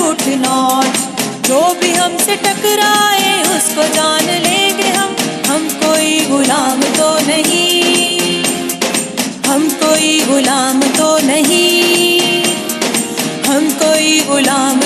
झूठ नौच। जो भी हमसे टकराए उसको जान लेंगे हम कोई गुलाम तो नहीं, हम कोई गुलाम तो नहीं, हम कोई गुलाम